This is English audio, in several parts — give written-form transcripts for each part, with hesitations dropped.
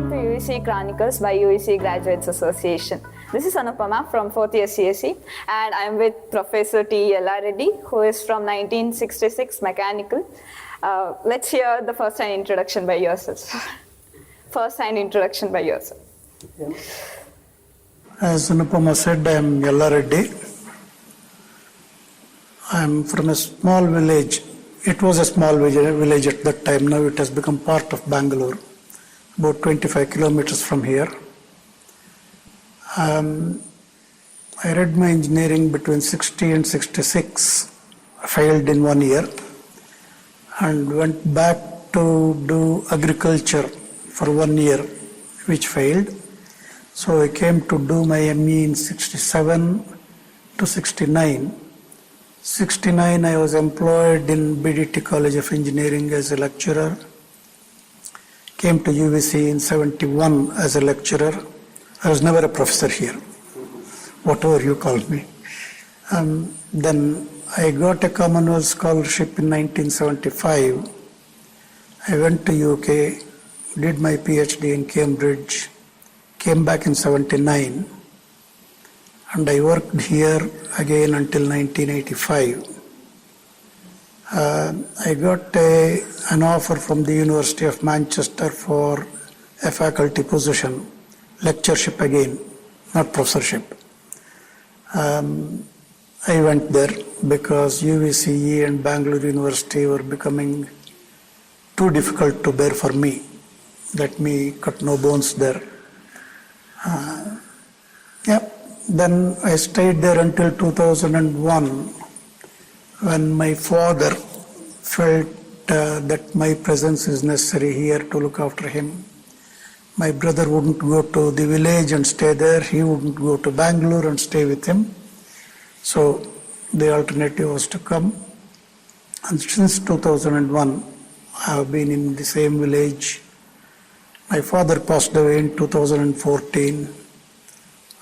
Welcome to UVCE Chronicles by UVCE Graduates Association. This is Anupama from 4th year CSE, and I am with Professor T. Yella Reddy, who is from 1966 Mechanical. Let's hear the first-hand introduction by yourself. First-hand introduction by yourself. Yeah. As Anupama said, I am Yella Reddy. I am from a small village. It was a small village at that time. Now it has become part of Bangalore, about 25 kilometers from here. I read my engineering between 60 and 66. I failed in 1 year and went back to do agriculture for 1 year, which failed. So I came to do my ME in 67 to 69. 69 I was employed in BDT College of Engineering as a lecturer. Came to UVC in 71 as a lecturer. I was never a professor here, whatever you call me. Then I got a Commonwealth Scholarship in 1975. I went to UK, did my PhD in Cambridge, came back in 79, and I worked here again until 1985. I got an offer from the University of Manchester for a faculty position, lectureship again, not professorship. I went there because UVCE and Bangalore University were becoming too difficult to bear for me. Let me cut no bones there. Then I stayed there until 2001, when my father felt that my presence is necessary here to look after him. My brother wouldn't go to the village and stay there. He wouldn't go to Bangalore and stay with him. So the alternative was to come. And since 2001, I have been in the same village. My father passed away in 2014,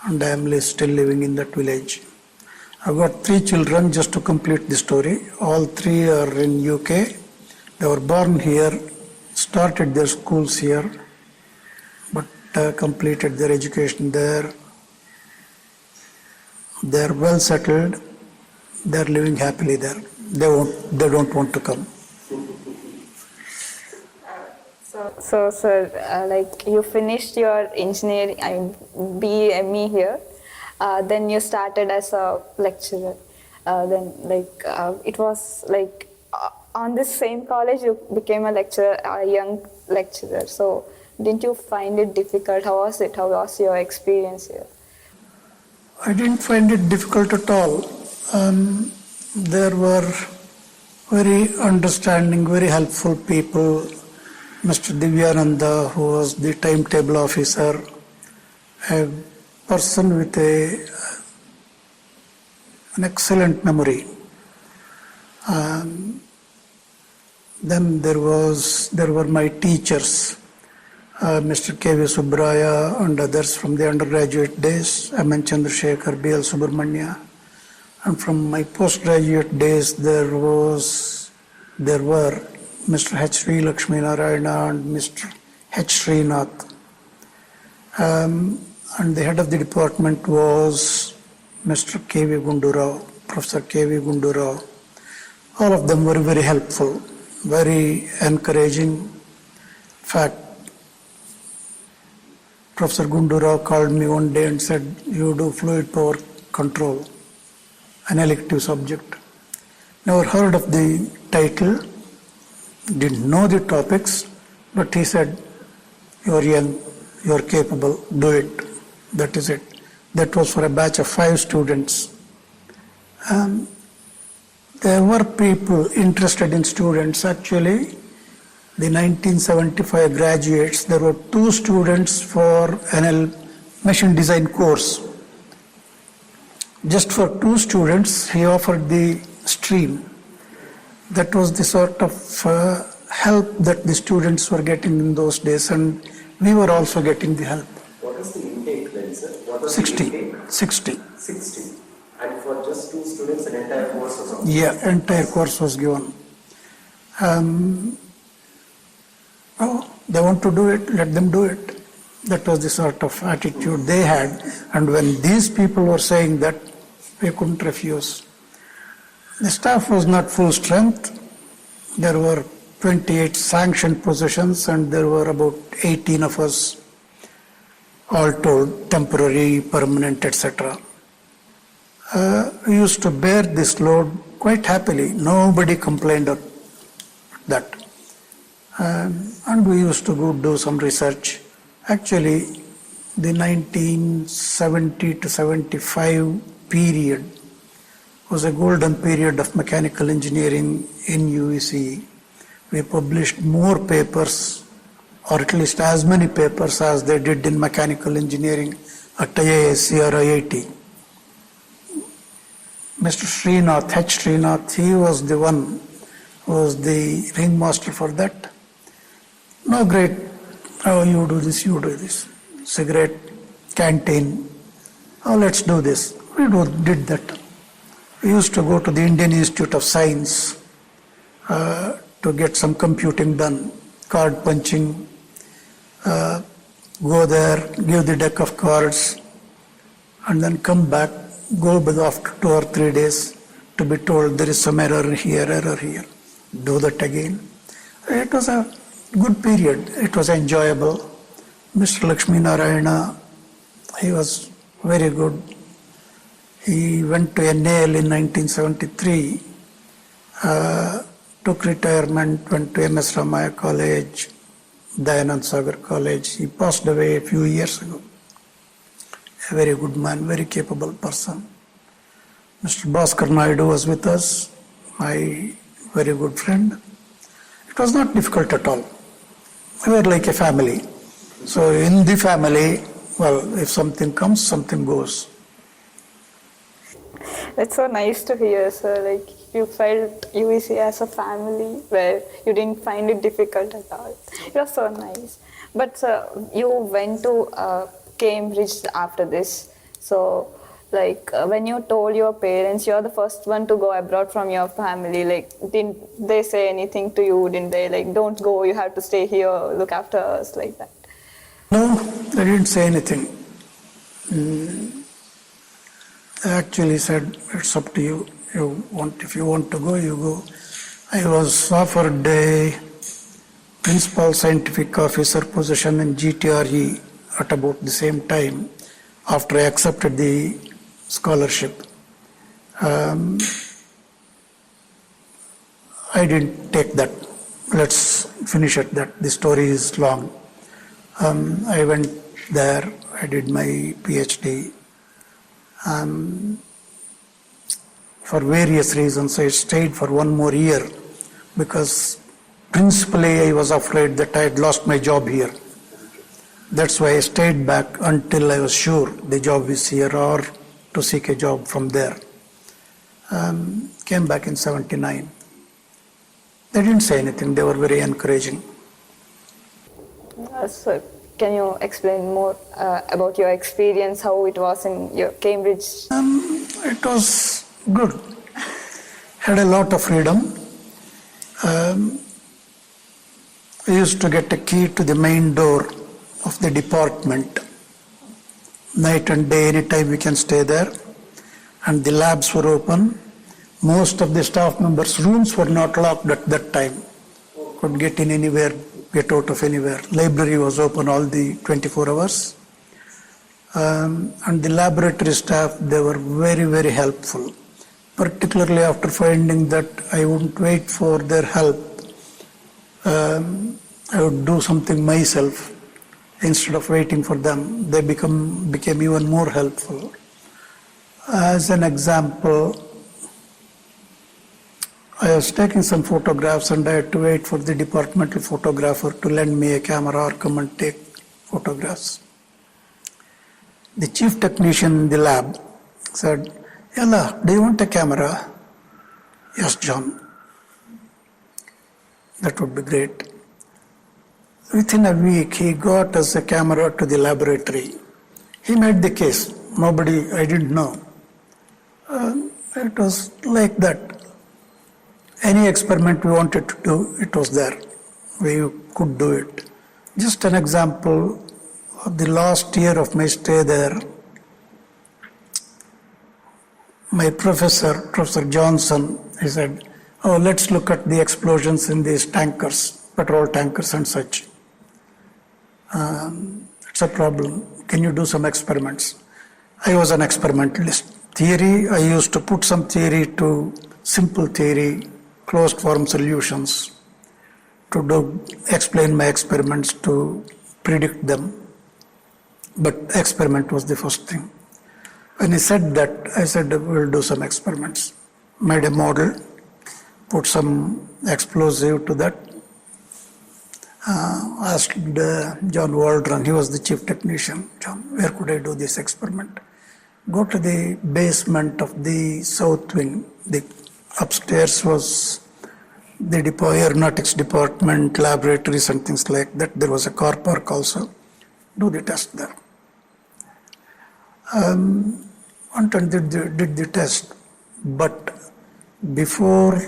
and I am still living in that village. I've got 3 children, just to complete the story. All 3 are in UK. They were born here, started their schools here, but completed their education there. They're well settled. They're living happily there. They don't want to come. So sir, like you finished your engineering, BE, ME here. Then you started as a lecturer. Then it was like on this same college you became a lecturer, a young lecturer. So didn't you find it difficult? How was it? How was your experience here? I didn't find it difficult at all. There were very understanding, very helpful people. Mr. Divyananda, who was the timetable officer, a person with an excellent memory. Then there were my teachers, Mr. K.V. Subbraya and others from the undergraduate days, M.N. Chandrasekhar, B.L. Subramanya. And from my postgraduate days, there were Mr. H. Sri Lakshmi Narayana and Mr. H. Srinath. And the head of the department was Mr. K.V. Gundurao, Professor K.V. Gundurao. All of them were very helpful, very encouraging. In fact, Professor Gundurao called me one day and said, "You do fluid power control, an elective subject." Never heard of the title, didn't know the topics, but he said, "You are young, you are capable, do it." That is it. That was for a batch of 5 students. There were people interested in students. Actually, the 1975 graduates, there were 2 students for an machine design course. Just for 2 students, he offered the stream. That was the sort of help that the students were getting in those days, and we were also getting the help. What was the intake then, sir? What was 60. The intake? 60. 60. And for just 2 students, an entire course was offered? Yeah, entire course was given. They want to do it, let them do it. That was the sort of attitude they had. And when these people were saying that, we couldn't refuse. The staff was not full strength. There were 28 sanctioned positions and there were about 18 of us, all told, temporary, permanent, etc. We used to bear this load quite happily. Nobody complained of that. And we used to go do some research. Actually, the 1970 to 75 period was a golden period of mechanical engineering in UVCE. We published more papers, or at least as many papers as they did in mechanical engineering at IISc or IIT. Mr. Srinath, H. Srinath, he was the one who was the ringmaster for that. No great, oh, you do this, you do this. Cigarette, canteen, oh, let's do this. We did that. We used to go to the Indian Institute of Science to get some computing done, card punching, go there, give the deck of cards, and then come back, go back after 2 or 3 days to be told there is some error here, do that again. It was a good period. It was enjoyable. Mr. Lakshmi Narayana, he was very good. He went to NAL in 1973, took retirement, went to MS Ramaya College, Dayanand Sagar College. He passed away a few years ago. A very good man, very capable person. Mr. Bhaskar Naidu was with us, my very good friend. It was not difficult at all. We were like a family. So in the family, well, if something comes, something goes. It's so nice to hear, sir. Like you felt UVC as a family where you didn't find it difficult at all. It was so nice. But sir, you went to Cambridge after this. So like when you told your parents you're the first one to go abroad from your family, like didn't they say anything to you? Didn't they like, don't go, you have to stay here, look after us, like that? No, they didn't say anything. They actually said, it's up to you. If you want to go, you go. I was offered a principal scientific officer position in GTRE at about the same time after I accepted the scholarship. I didn't take that. Let's finish at that. The story is long. I went there, I did my PhD. For various reasons, I stayed for 1 more year because principally I was afraid that I had lost my job here. That's why I stayed back until I was sure the job is here or to seek a job from there. Came back in 79. They didn't say anything, they were very encouraging. So can you explain more about your experience, how it was in your Cambridge? It was good. Had a lot of freedom. We used to get a key to the main door of the department. Night and day, anytime we can stay there. And the labs were open. Most of the staff members' rooms were not locked at that time. Could get in anywhere, get out of anywhere. Library was open all the 24 hours. And the laboratory staff, they were very, very helpful. Particularly after finding that I wouldn't wait for their help. I would do something myself instead of waiting for them. They became even more helpful. As an example, I was taking some photographs and I had to wait for the departmental photographer to lend me a camera or come and take photographs. The chief technician in the lab said, "Yella, do you want a camera?" "Yes, John." "That would be great." Within a week, he got us a camera to the laboratory. He made the case. Nobody, I didn't know. It was like that. Any experiment we wanted to do, it was there. We could do it. Just an example the last year of my stay there, my professor, Professor Johnson, he said, oh, let's look at the explosions in these tankers, petrol tankers and such. It's a problem. Can you do some experiments? I was an experimentalist. Theory, I used to put some theory to simple theory, closed form solutions, to explain my experiments, to predict them. But experiment was the first thing. When he said that, I said, we'll do some experiments. Made a model, put some explosive to that, asked John Waldron, he was the chief technician. John, where could I do this experiment? Go to the basement of the south wing. The upstairs was the aeronautics department, laboratories and things like that. There was a car park also. Do the test there. Went and did the test. But before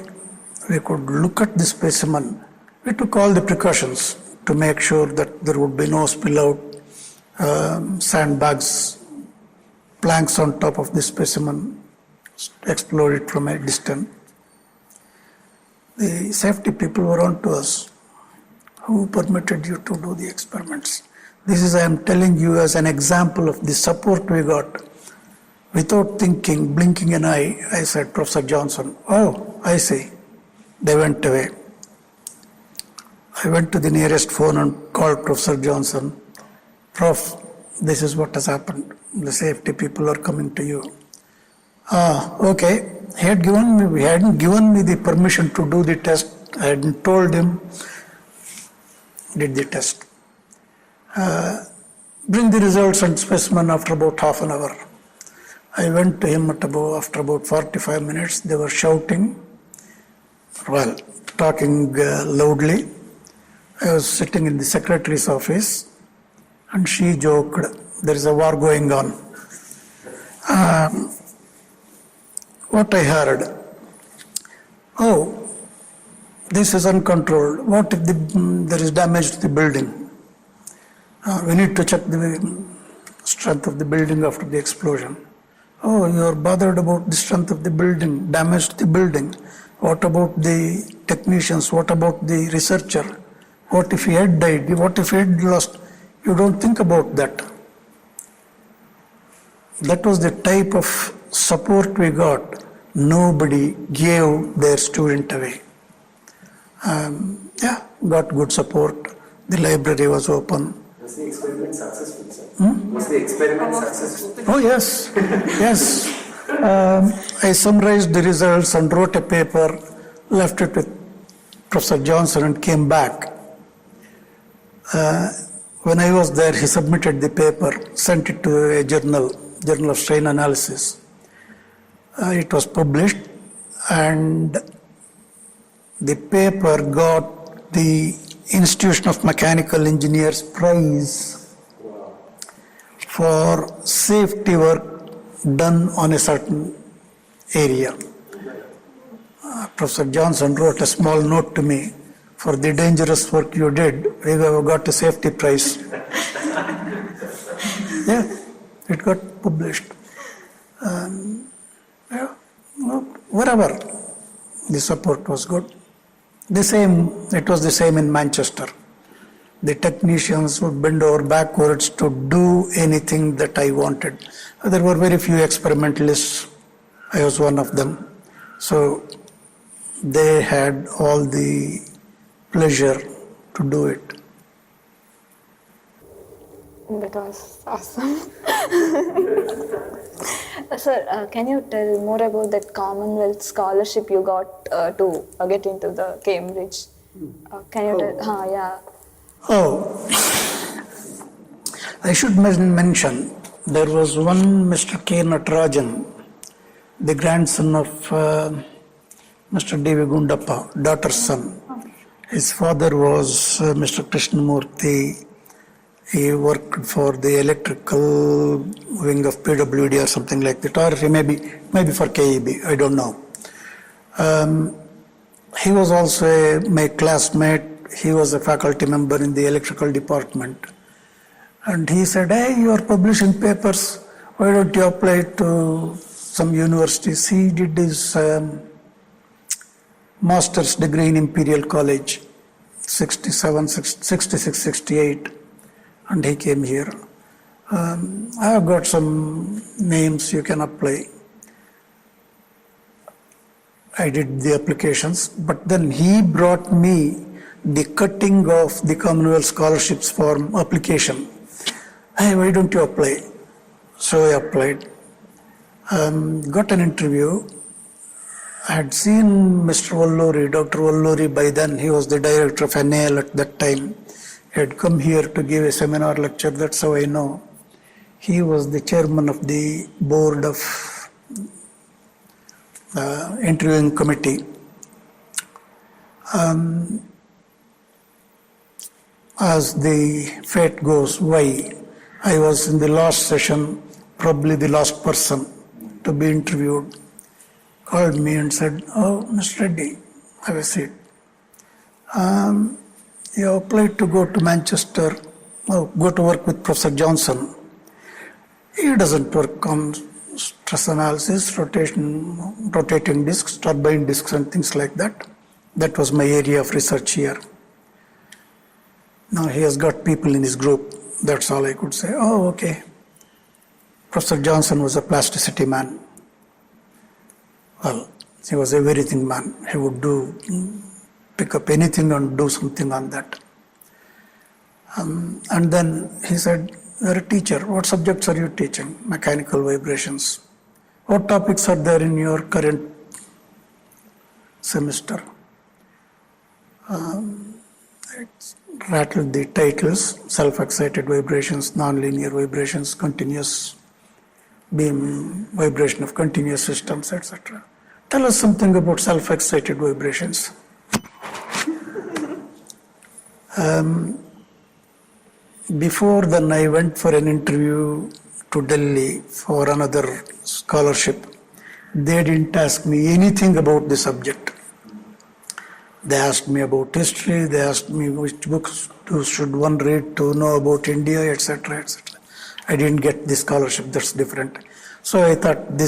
we could look at the specimen, we took all the precautions to make sure that there would be no spill out, sandbags, planks on top of the specimen, exploded from a distance. The safety people were on to us. Who permitted you to do the experiments? This is, I am telling you as an example of the support we got. Without thinking, blinking an eye, I said, Professor Johnson, oh, I see. They went away. I went to the nearest phone and called Professor Johnson. Prof, this is what has happened. The safety people are coming to you. Okay. He hadn't given me the permission to do the test. I hadn't told him. Did the test. Bring the results and specimen after about half an hour. I went to him after about 45 minutes. They were shouting, well, talking loudly. I was sitting in the secretary's office and she joked, there is a war going on. What I heard, oh, this is uncontrolled. What if there is damage to the building? We need to check the strength of the building after the explosion. Oh, you are bothered about the strength of the building, damage to the building. What about the technicians? What about the researcher? What if he had died? What if he had lost? You don't think about that. That was the type of support we got. Nobody gave their student away. Got good support. The library was open. Was the experiment successful, sir? Was the experiment successful? Oh, yes. Yes. I summarized the results and wrote a paper, left it with Professor Johnson and came back. When I was there, he submitted the paper, sent it to a journal of strain analysis. It was published and the paper got the Institution of Mechanical Engineers prize for safety work done on a certain area. Professor Johnson wrote a small note to me, for the dangerous work you did, we have got a safety prize. Yeah, it got published. Wherever the support was good. It was the same in Manchester. The technicians would bend over backwards to do anything that I wanted. There were very few experimentalists. I was one of them. So they had all the pleasure to do it. That was awesome. Sir, can you tell more about that Commonwealth scholarship you got to get into the Cambridge? Can you tell? Yeah. Oh, I should mention, there was one Mr. K. Natarajan, the grandson of Mr. D.V. Gundappa, daughter's son. His father was Mr. Krishnamurthy. He worked for the electrical wing of PWD or something like that, or he maybe for KEB, I don't know. He was also my classmate. He was a faculty member in the electrical department. And he said, hey, you are publishing papers. Why don't you apply to some universities? He did his master's degree in Imperial College, 66, 68. And he came here. I have got some names you can apply. I did the applications, but then he brought me the cutting of the Commonwealth Scholarships form application. Hey, why don't you apply? So I applied. Got an interview. I had seen Mr. Valluri, Dr. Valluri by then. He was the director of NAL at that time. He had come here to give a seminar lecture. That's how I know. He was the chairman of the board of interviewing committee. As the fate goes, why? I was in the last session, probably the last person to be interviewed. Called me and said, oh, Mr. Reddy, have a seat. You applied to go to Manchester, go to work with Professor Johnson. He doesn't work on stress analysis, rotating discs, turbine discs and things like that. That was my area of research here. Now he has got people in his group. That's all I could say. Oh, okay. Professor Johnson was a plasticity man. Well, he was a everything man. He would pick up anything and do something on that. And then he said, you're a teacher. What subjects are you teaching? Mechanical vibrations. What topics are there in your current semester? It rattled the titles: self-excited vibrations, nonlinear vibrations, continuous beam vibration of continuous systems, etc. Tell us something about self-excited vibrations. Before then, I went for an interview to Delhi for another scholarship. They didn't ask me anything about the subject. They asked me about history, they asked me which books should one read to know about India, etc., etc. I didn't get the scholarship, that's different. So I thought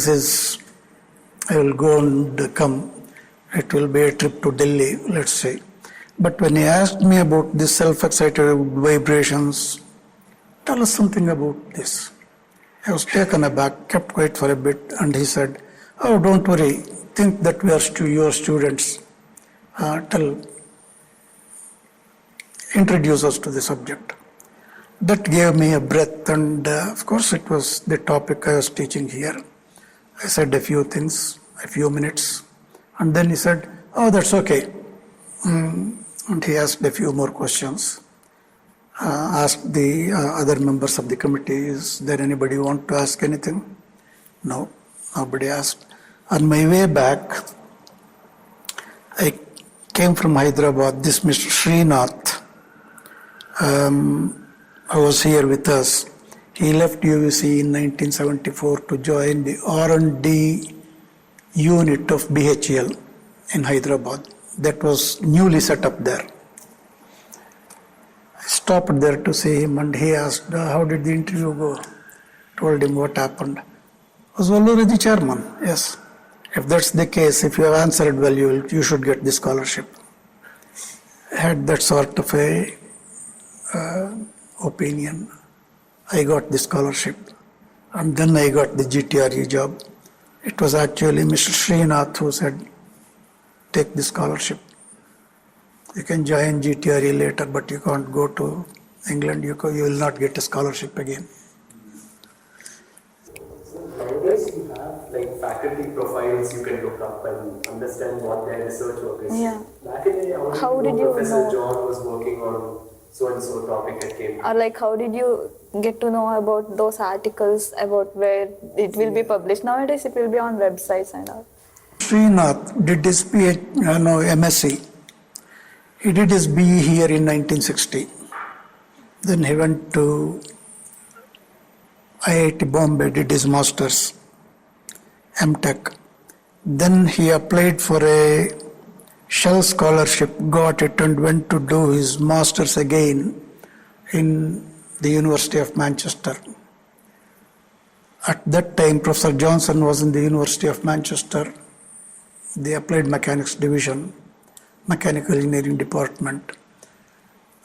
I will go and come. It will be a trip to Delhi, let's say. But when he asked me about this self-excited vibrations, tell us something about this. I was taken aback, kept quiet for a bit, and he said, oh, don't worry, think that we are your students. Introduce us to the subject. That gave me a breath, and of course it was the topic I was teaching here. I said a few things, a few minutes, and then he said, oh, that's okay. And he asked a few more questions. Asked the other members of the committee, is there anybody who want to ask anything? No, nobody asked. On my way back, I came from Hyderabad. This Mr. Srinath, who was here with us, he left UVCE in 1974 to join the R&D unit of BHEL in Hyderabad. That was newly set up there. I stopped there to see him, and he asked, how did the interview go? Told him what happened. Was Valluri the chairman? Yes. If that's the case, if you have answered well, you should get the scholarship. I had that sort of a opinion. I got the scholarship, and then I got the GTRE job. It was actually Mr. Srinath who said, take the scholarship. You can join GTRE later, but you can't go to England. You will not get a scholarship again. Nowadays you have like faculty profiles you can look up and understand what their research work is. Yeah. Back in the day, How did you Professor know? John was working on so and so topic at Cambridge. Or like, how did you get to know about those articles, about where it will be published? Nowadays it will be on websites and all. Srinath did his MSc. He did his BE here in 1960. Then he went to IIT Bombay, did his master's, MTech. Then he applied for a Shell scholarship, got it, and went to do his master's again in the University of Manchester. At that time, Professor Johnson was in the University of Manchester, the Applied Mechanics Division, Mechanical Engineering Department.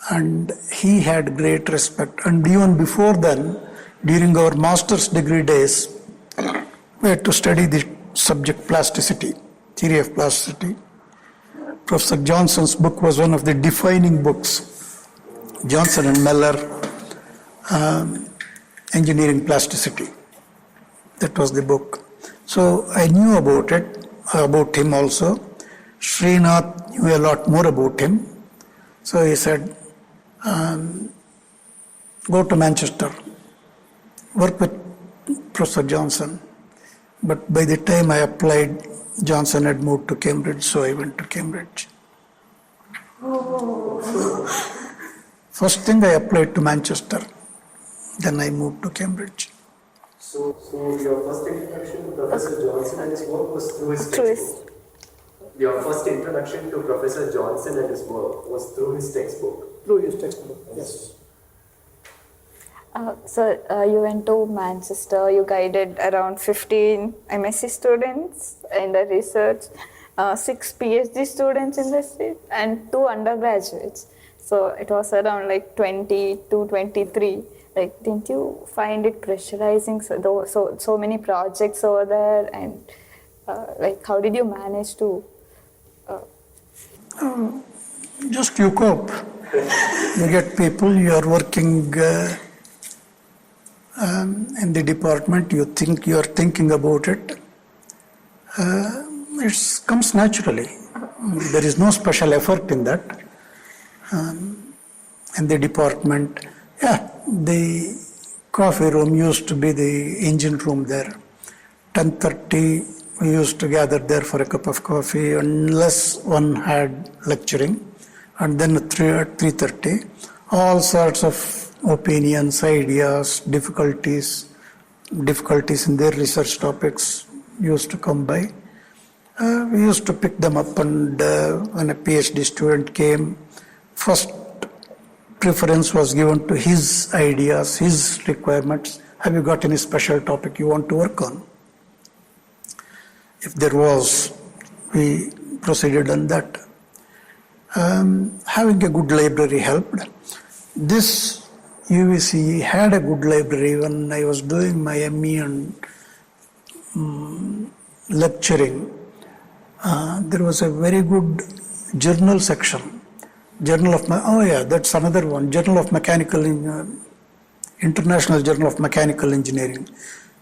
And he had great respect. And even before then, during our master's degree days, we had to study the subject plasticity, theory of plasticity. Professor Johnson's book was one of the defining books. Johnson and Meller, Engineering Plasticity. That was the book. So I knew about it, about him also. Srinath knew a lot more about him. So he said, go to Manchester, work with Professor Johnson. But by the time I applied, Johnson had moved to Cambridge, so I went to Cambridge. First thing I applied to Manchester, then I moved to Cambridge. So your first introduction to Professor Johnson and his work was through his Through his- textbook? Your first introduction to Professor Johnson and his work was through his textbook? Through his textbook, yes. You went to Manchester, you guided around 15 MSc students in the research, 6 PhD students in the state, and 2 undergraduates. So it was around like 20 to 23. Like, didn't you find it pressurizing? So many projects over there, and like, how did you manage to? Just you cope. You get people, you are working in the department, you are thinking about it. It comes naturally. There is no special effort in that. In the department, the coffee room used to be the engine room there. 10:30, we used to gather there for a cup of coffee, unless one had lecturing. And then at 3:30, all sorts of opinions, ideas, difficulties in their research topics used to come by. We used to pick them up, and when a PhD student came, first preference was given to his ideas, his requirements. Have you got any special topic you want to work on? If there was, we proceeded on that. Having a good library helped. This UVCE had a good library. When I was doing my ME and lecturing, there was a very good journal section. That's another one. Journal of Mechanical, International Journal of Mechanical Engineering.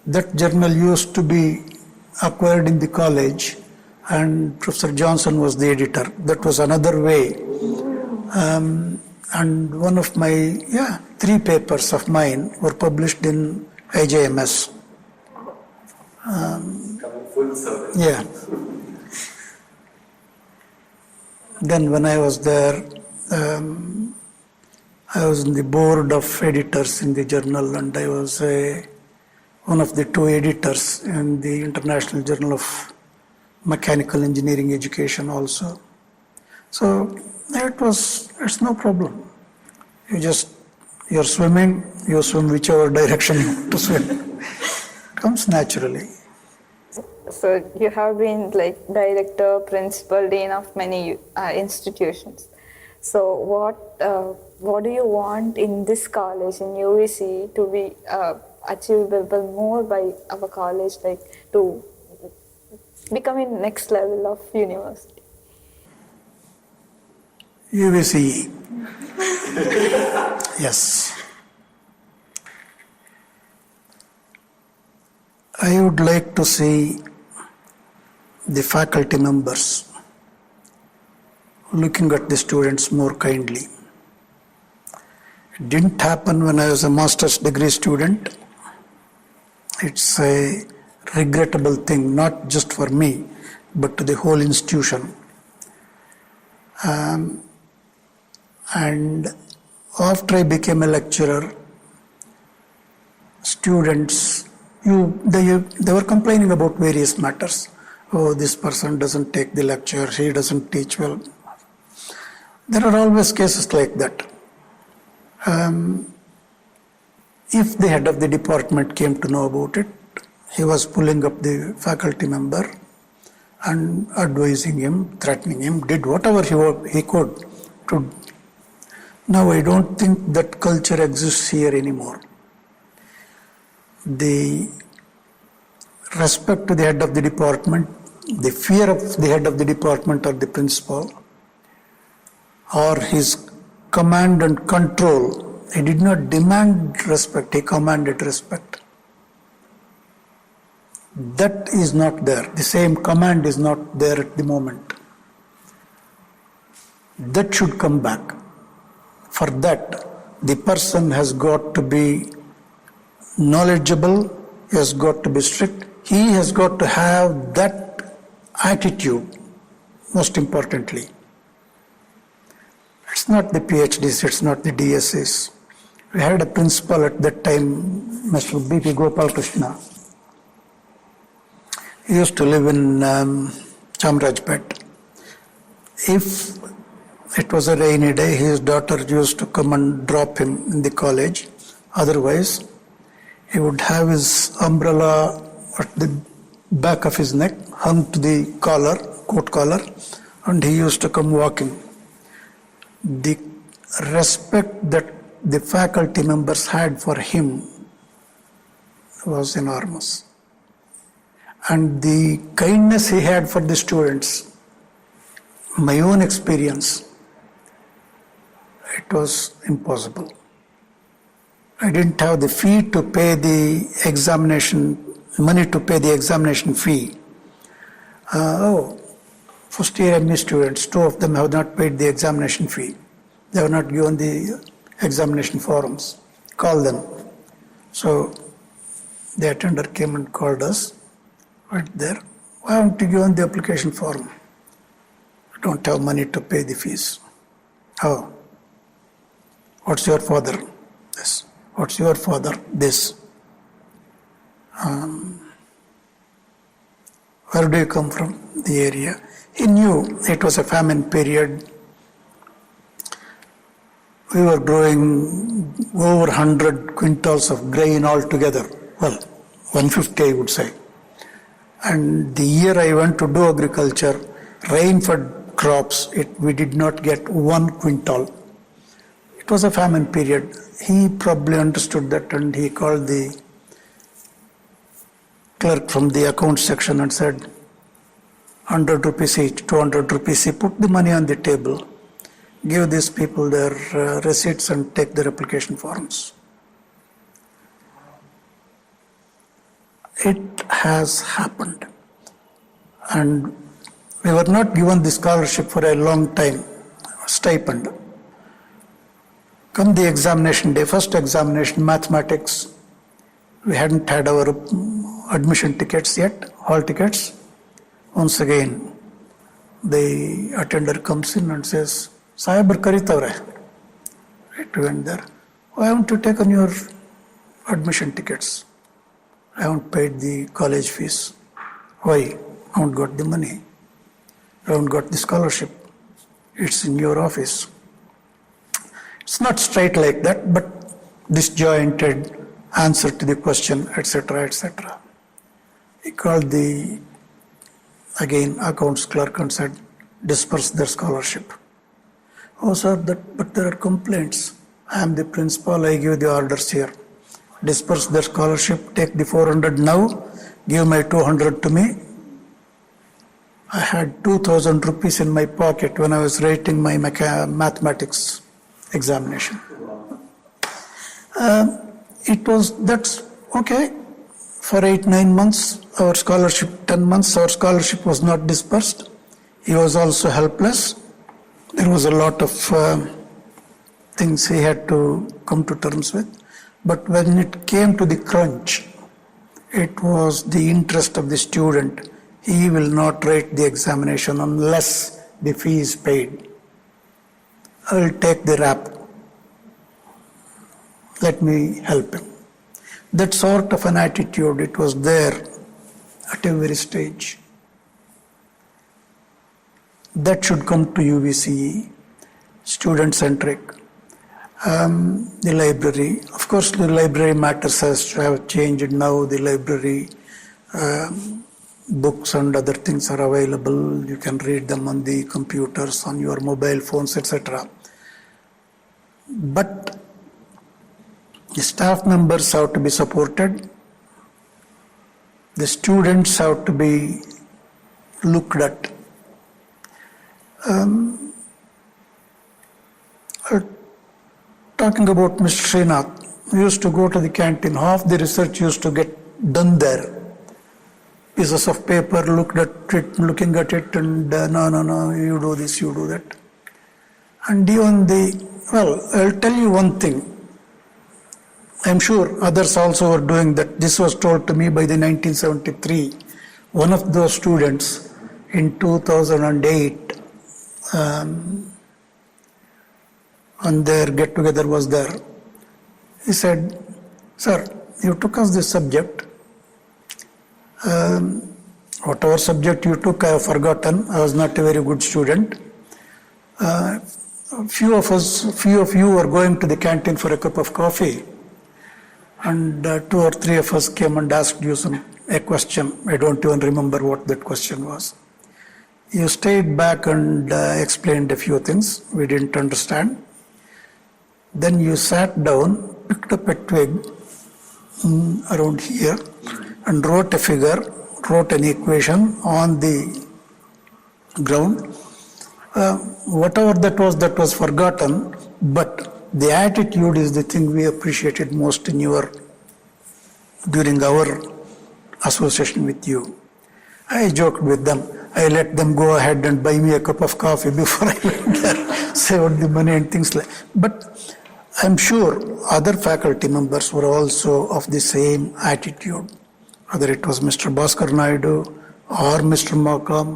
That journal used to be acquired in the college, and Professor Johnson was the editor. That was another way. And one of my, 3 papers of mine were published in IJMS. Coming full circle. Yeah. Then when I was there, I was in the board of editors in the journal, and I was one of the 2 editors in the International Journal of Mechanical Engineering Education also. So it's no problem. You're swimming, you swim whichever direction you want to swim. It comes naturally. So you have been like director, principal, dean of many institutions. So what do you want in this college, in UVC, to be achievable more by our college, like to becoming next level of university? UVCE. Yes. I would like to see the faculty members looking at the students more kindly. It didn't happen when I was a master's degree student. It's a regrettable thing, not just for me, but to the whole institution. And after I became a lecturer, students, they were complaining about various matters. Oh, this person doesn't take the lecture, he doesn't teach well. There are always cases like that. If the head of the department came to know about it, he was pulling up the faculty member and advising him, threatening him, did whatever he could to. Now I don't think that culture exists here anymore. The respect to the head of the department, the fear of the head of the department or the principal, or his command and control. He did not demand respect, he commanded respect. That is not there. The same command is not there at the moment. That should come back. For that, the person has got to be knowledgeable, he has got to be strict, he has got to have that attitude, most importantly. It's not the PhDs, it's not the DSs. We had a principal at that time, Mr. B.P. Gopal Krishna. He used to live in Chamrajpet. If it was a rainy day, his daughter used to come and drop him in the college. Otherwise, he would have his umbrella at the back of his neck, hung to the collar, coat collar, and he used to come walking. The respect that the faculty members had for him was enormous. And the kindness he had for the students, my own experience, it was impossible. I didn't have the fee to pay the examination, money to pay the examination fee. First year ME students, 2 of them have not paid the examination fee. They have not given the examination forms. Call them. So the attender came and called us right there. Why haven't you given the application form? I don't have money to pay the fees. Oh, what's your father? This. What's your father? This. Where do you come from? The area. He knew it was a famine period. We were growing over 100 quintals of grain altogether. Well, 150 I would say. And the year I went to do agriculture, rain-fed crops, we did not get 1 quintal. It was a famine period. He probably understood that and he called the clerk from the account section and said, 100 rupees each, 200 rupees each, put the money on the table. Give these people their receipts and take their application forms. It has happened. And we were not given the scholarship for a long time, stipend. Come the examination day, first examination, mathematics, we hadn't had our admission tickets yet, hall tickets. Once again, the attender comes in and says, Sahibar karitavre. Right, we went there. Why haven't you taken your admission tickets? I haven't paid the college fees. Why? I haven't got the money. I haven't got the scholarship. It's in your office. It's not straight like that, but disjointed answer to the question, etc., etc. He called the, again, accounts clerk and said, disperse their scholarship. Oh, sir, but there are complaints. I am the principal, I give the orders here. Disperse their scholarship, take the 400 now, give my 200 to me. I had 2,000 rupees in my pocket when I was writing my mathematics examination. That's okay. For 8-9 months, our scholarship, 10 months, our scholarship was not dispersed. He was also helpless. There was a lot of things he had to come to terms with. But when it came to the crunch, it was the interest of the student. He will not write the examination unless the fee is paid. I will take the rap. Let me help him. That sort of an attitude, it was there at every stage. That should come to UVCE, student-centric. The library, of course, the library matters has have changed now. The library books and other things are available. You can read them on the computers, on your mobile phones, etc. But the staff members have to be supported. The students have to be looked at. Talking about Mr. Srinath, we used to go to the canteen. Half the research used to get done there. Pieces of paper, looking at it, and no, you do this, you do that. And even I'll tell you one thing. I'm sure others also were doing that. This was told to me by the 1973. One of those students in 2008, on their get-together was there. He said, "Sir, you took us this subject. Whatever subject you took, I have forgotten. I was not a very good student. Few of you were going to the canteen for a cup of coffee, and 2 or 3 of us came and asked you a question. I don't even remember what that question was. You stayed back and explained a few things we didn't understand. Then you sat down, picked up a twig around here, and wrote a figure, wrote an equation on the ground. Whatever that was forgotten, but the attitude is the thing we appreciated most during our association with you." I joked with them. I let them go ahead and buy me a cup of coffee before I went there, saved the money and things like that. But I'm sure other faculty members were also of the same attitude, whether it was Mr. Bhaskar Naidu or Mr. Makam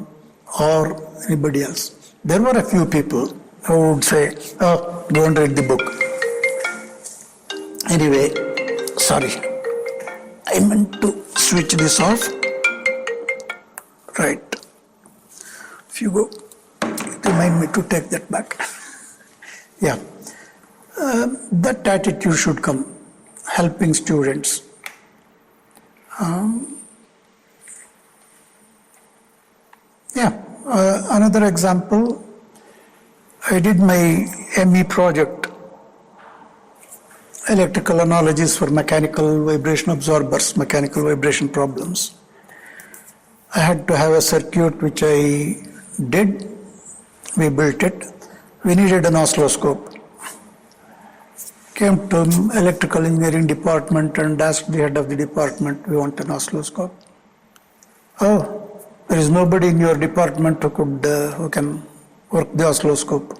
or anybody else. There were a few people who would say, "Oh, go and read the book." Anyway, sorry, I meant to switch this off. Right. If you go, remind me to take that back. Yeah. That attitude should come, helping students. Another example, I did my ME project, electrical analogies for mechanical vibration absorbers, mechanical vibration problems. I had to have a circuit which I did. We built it. We needed an oscilloscope. Came to electrical engineering department and asked the head of the department, "We want an oscilloscope." "Oh, there is nobody in your department who can work the oscilloscope."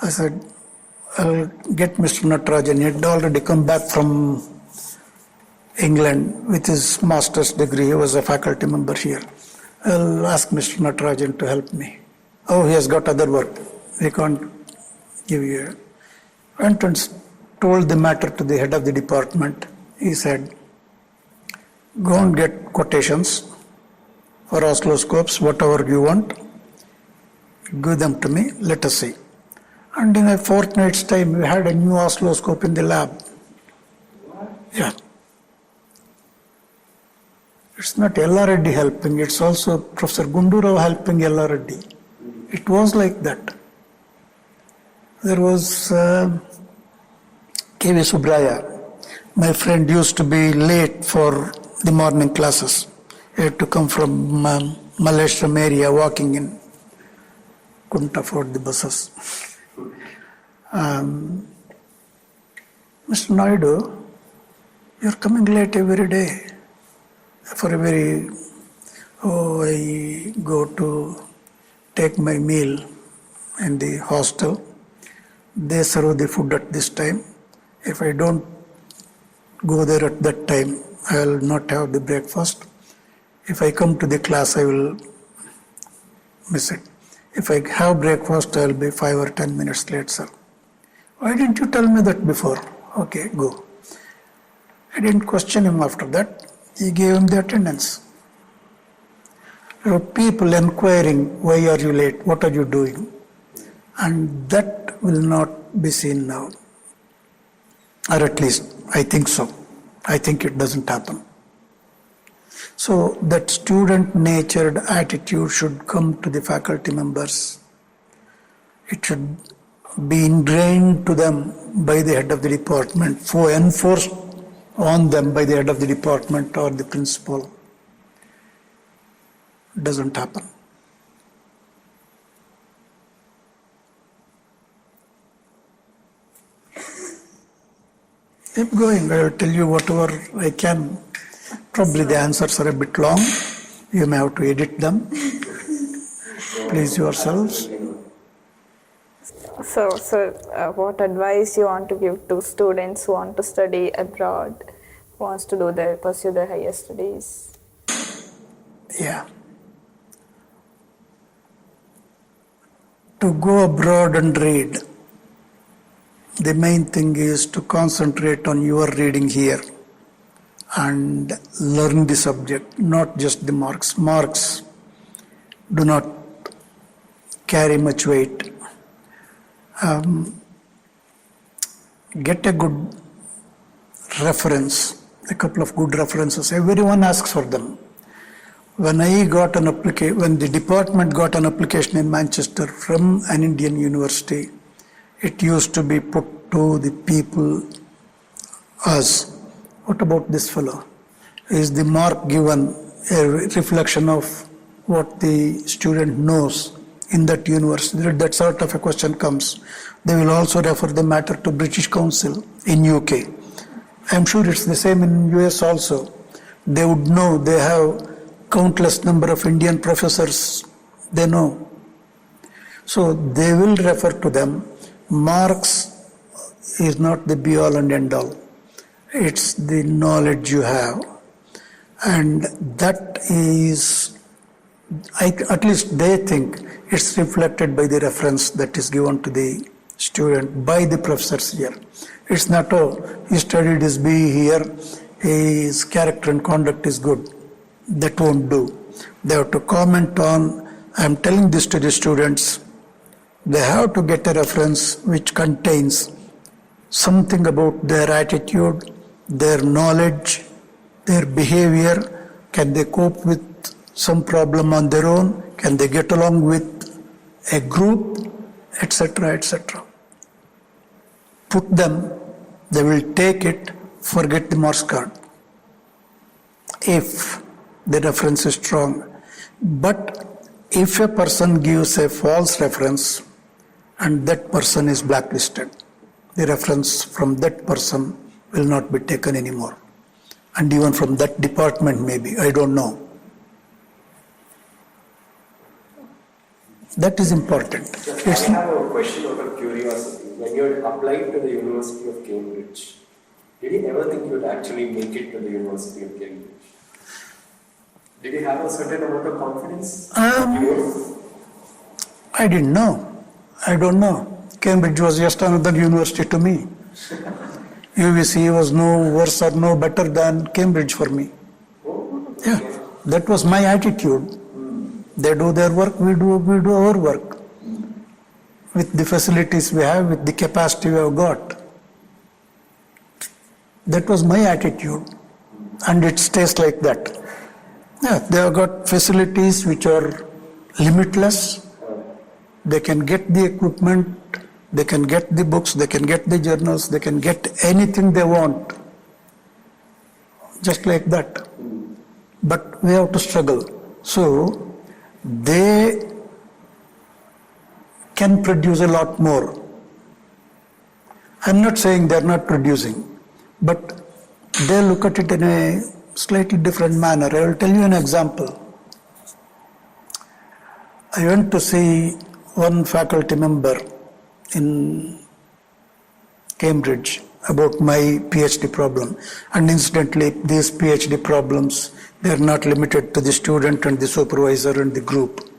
I said, "I'll get Mr. Natarajan. He had already come back from England with his master's degree. He was a faculty member here. I'll ask Mr. Natarajan to help me." "Oh, he has got other work. We can't give you." Went and told the matter to the head of the department. He said, "Go and get quotations for oscilloscopes, whatever you want. Give them to me, let us see." And in a fortnight's time, we had a new oscilloscope in the lab. Yeah. It's not Yella Reddy helping, it's also Professor Gundurao helping Yella Reddy. It was like that. There was K.V. Subraya. My friend used to be late for the morning classes. He had to come from Malleshram area walking in. Couldn't afford the buses. "Mr. Naidu, you're coming late every day." I go to take my meal in the hostel. They serve the food at this time. If I don't go there at that time, I will not have the breakfast. If I come to the class, I will miss it. If I have breakfast, I will be 5 or 10 minutes late, sir. "Why didn't you tell me that before?" "Okay, go." I didn't question him after that. He gave him the attendance. There were people inquiring, "Why are you late? What are you doing?" And that will not be seen now. Or at least, I think so. I think it doesn't happen. So that student-natured attitude should come to the faculty members. It should be ingrained to them by the head of the department, enforced on them by the head of the department or the principal. It doesn't happen. Keep going. I will tell you whatever I can. Probably the answers are a bit long. You may have to edit them. Please yourselves. So, what advice you want to give to students who want to study abroad, who wants to pursue their higher studies? Yeah. To go abroad and read, the main thing is to concentrate on your reading here and learn the subject, not just the marks. Marks do not carry much weight. Get a good reference, a couple of good references. Everyone asks for them. When when the department got an application in Manchester from an Indian university, it used to be put to the people as, what about this fellow? Is the mark given a reflection of what the student knows in that university? That sort of a question comes. They will also refer the matter to British Council in UK. I'm sure it's the same in US also. They would know, they have countless number of Indian professors, they know. So they will refer to them. Marks is not the be all and end all. It's the knowledge you have. And that is, at least they think, it's reflected by the reference that is given to the student by the professors here. It's not, oh, he studied his BE here, his character and conduct is good. That won't do. They have to comment on, I'm telling this to the students, they have to get a reference which contains something about their attitude, their knowledge, their behavior. Can they cope with some problem on their own? Can they get along with a group, etc., etc. Put them, they will take it, forget the Morse card, if the reference is strong. But if a person gives a false reference and that person is blacklisted, the reference from that person will not be taken anymore. And even from that department maybe, I don't know. That is important. I have a question out of curiosity. When you applied to the University of Cambridge, did you ever think you would actually make it to the University of Cambridge? Did you have a certain amount of confidence? I didn't know. I don't know. Cambridge was just another university to me. UVCE was no worse or no better than Cambridge for me. Yeah, that was my attitude. They do their work, we do our work. With the facilities we have, with the capacity we have got. That was my attitude. And it stays like that. Yeah, they have got facilities which are limitless. They can get the equipment, they can get the books, they can get the journals, they can get anything they want. Just like that. But we have to struggle. So, they can produce a lot more. I'm not saying they're not producing, but they look at it in a slightly different manner. I will tell you an example. I went to see one faculty member in Cambridge about my PhD problem. And incidentally, these PhD problems, they are not limited to the student and the supervisor and the group.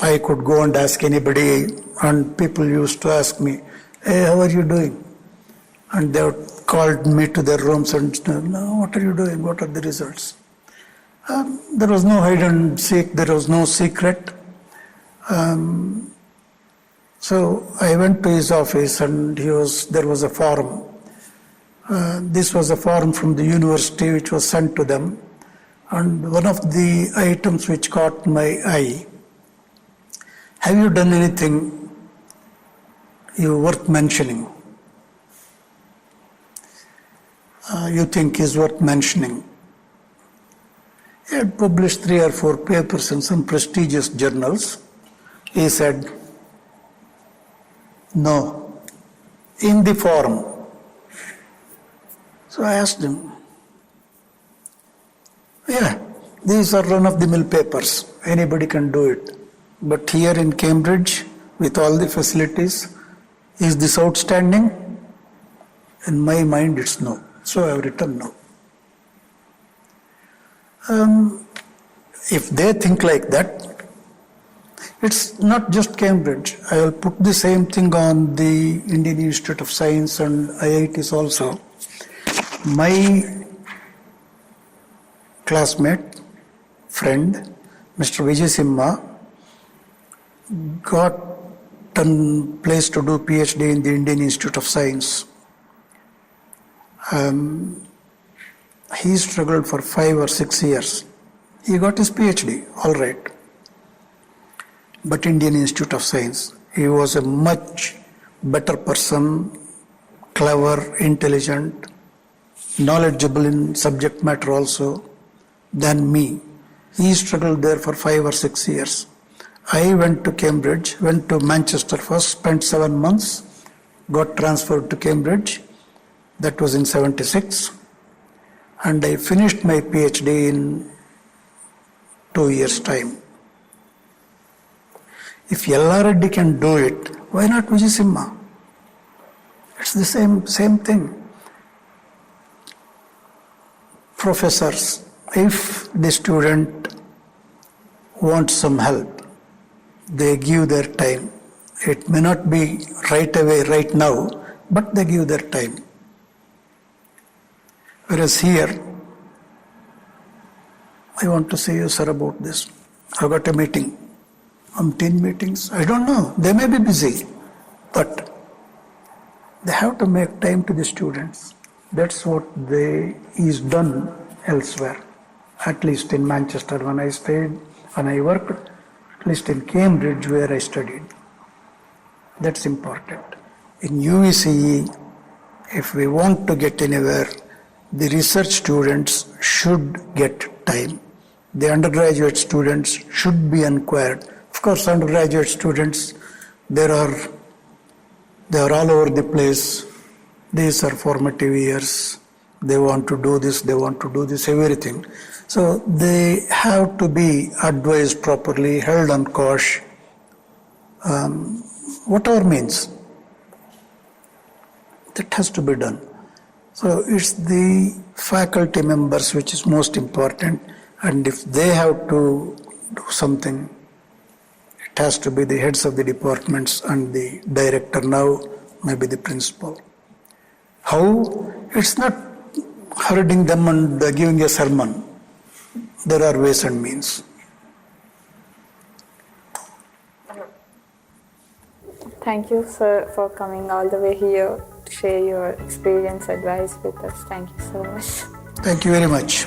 I could go and ask anybody, and people used to ask me, hey, how are you doing? And they would called me to their rooms and no, what are you doing? What are the results? There was no hide and seek, there was no secret. So So I went to his office and there was a form. This was a form from the university which was sent to them. And one of the items which caught my eye, have you done anything worth mentioning? You think is worth mentioning? He had published 3 or 4 papers in some prestigious journals. He said, no, in the form. So I asked him, yeah, these are run-of-the-mill papers. Anybody can do it. But here in Cambridge, with all the facilities, is this outstanding? In my mind, it's no. So I have written no. If they think like that, it's not just Cambridge. I will put the same thing on the Indian Institute of Science and IITs also. My classmate, friend, Mr. Vijay got a place to do PhD in the Indian Institute of Science. He struggled for 5 or 6 years. He got his PhD, all right. But Indian Institute of Science, he was a much better person, clever, intelligent, knowledgeable in subject matter also than me. He struggled there for 5 or 6 years. I went to Cambridge, went to Manchester first, spent 7 months, got transferred to Cambridge. That was in 76. And I finished my PhD in 2 years' time. If Yella Reddy can do it, why not UVCEian? It's the same thing. Professors, if the student wants some help, they give their time. It may not be right away, right now, but they give their time. Whereas here, I want to say you, sir, about this. I've got a meeting. 10 meetings. I don't know. They may be busy, but they have to make time to the students. That's what is done elsewhere. At least in Manchester when I stayed, when I worked, at least in Cambridge where I studied. That's important. In UVCE, if we want to get anywhere, the research students should get time. The undergraduate students should be enquired. Of course, undergraduate students, they are all over the place. These are formative years. They want to do this, everything. So they have to be advised properly, held on course, whatever means. That has to be done. So it's the faculty members which is most important, and if they have to do something, it has to be the heads of the departments and the director, now maybe the principal. How? It's not herding them and giving a sermon. There are ways and means. Thank you, sir, for coming all the way here to share your experience, advice with us. Thank you so much. Thank you very much.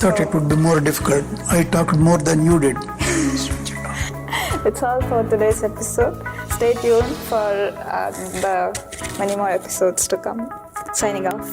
Thought it would be more difficult. I talked more than you did. It's all for today's episode. Stay tuned for the many more episodes to come. Signing off.